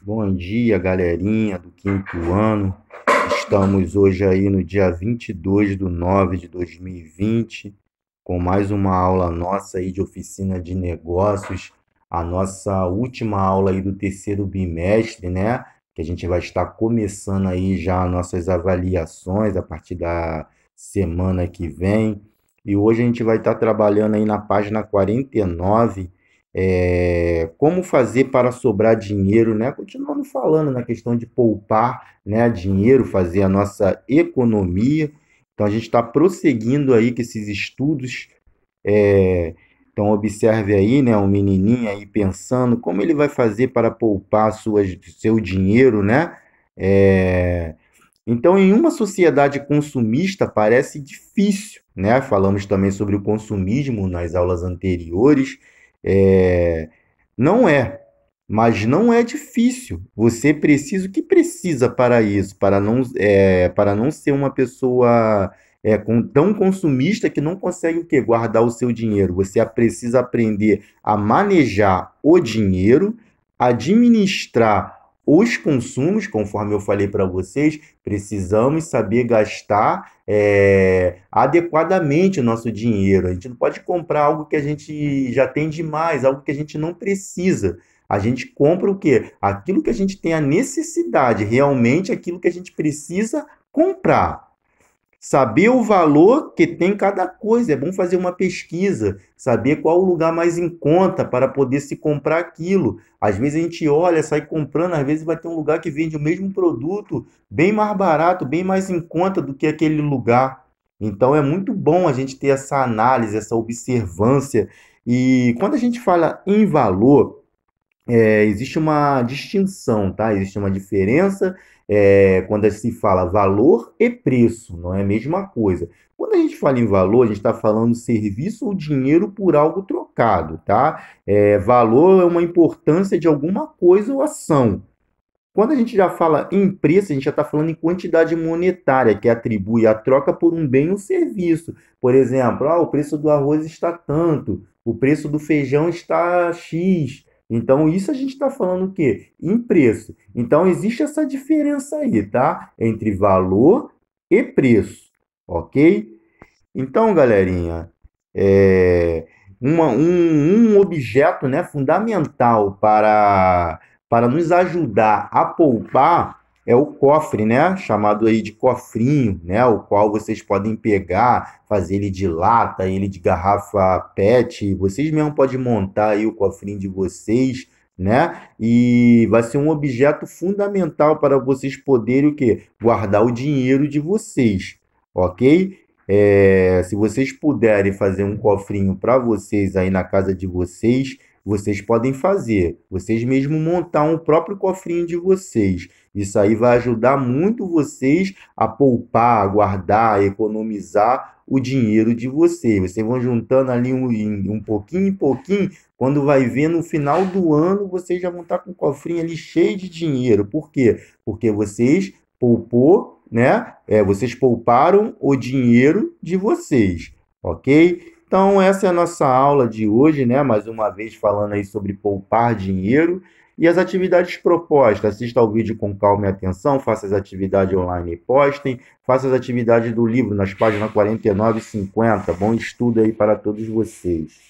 Bom dia, galerinha do quinto ano. Estamos hoje aí no dia 22/9/2020, com mais uma aula nossa aí de oficina de negócios, a nossa última aula aí do terceiro bimestre, né? Que a gente vai estar começando aí já nossas avaliações a partir da semana que vem. E hoje a gente vai estar trabalhando aí na página 49, como fazer para sobrar dinheiro, né? Continuando falando na questão de poupar, né, dinheiro, fazer a nossa economia. Então a gente está prosseguindo aí com esses estudos. Então observe aí, né, um menininho aí pensando como ele vai fazer para poupar seu dinheiro, né? É, então, em uma sociedade consumista, parece difícil, né? Falamos também sobre o consumismo nas aulas anteriores. É, não é, mas não é difícil. Você precisa, o que precisa para isso? Para não ser uma pessoa tão consumista que não consegue o quê? Guardar o seu dinheiro. Você precisa aprender a manejar o dinheiro, administrar os consumos, conforme eu falei para vocês. Precisamos saber gastar adequadamente o nosso dinheiro. A gente não pode comprar algo que a gente já tem demais, algo que a gente não precisa. A gente compra o quê? Aquilo que a gente tem a necessidade, realmente aquilo que a gente precisa comprar. Saber o valor que tem cada coisa, é bom fazer uma pesquisa, saber qual o lugar mais em conta para poder se comprar aquilo. Às vezes a gente olha, sai comprando, às vezes vai ter um lugar que vende o mesmo produto bem mais barato, bem mais em conta do que aquele lugar. Então é muito bom a gente ter essa análise, essa observância. E quando a gente fala em valor, existe uma distinção, tá? Existe uma diferença quando se fala valor e preço, não é a mesma coisa. Quando a gente fala em valor, a gente está falando serviço ou dinheiro por algo trocado, tá? Valor é uma importância de alguma coisa ou ação. Quando a gente já fala em preço, a gente já está falando em quantidade monetária, que atribui a troca por um bem ou serviço. Por exemplo, o preço do arroz está tanto, o preço do feijão está X. Então, isso a gente está falando o quê? Em preço. Então, existe essa diferença aí, tá? Entre valor e preço, ok? Então, galerinha, é, um objeto, né, fundamental para nos ajudar a poupar é o cofre, né, chamado aí de cofrinho, né, o qual vocês podem pegar, fazer ele de lata, ele de garrafa PET, vocês mesmo podem montar aí o cofrinho de vocês, né, e vai ser um objeto fundamental para vocês poderem o quê? Guardar o dinheiro de vocês, ok? Se vocês puderem fazer um cofrinho para vocês aí na casa de vocês, vocês podem fazer. Vocês mesmos montar um próprio cofrinho de vocês. Isso aí vai ajudar muito vocês a poupar, a guardar, a economizar o dinheiro de vocês. Vocês vão juntando ali um pouquinho em pouquinho. Quando vai ver no final do ano, vocês já vão estar com o cofrinho ali cheio de dinheiro. Por quê? Porque vocês poupou, né? Vocês pouparam o dinheiro de vocês, ok? Então, essa é a nossa aula de hoje, né? Mais uma vez falando aí sobre poupar dinheiro e as atividades propostas. Assista ao vídeo com calma e atenção, faça as atividades online e postem, faça as atividades do livro nas páginas 49 e 50. Bom estudo aí para todos vocês.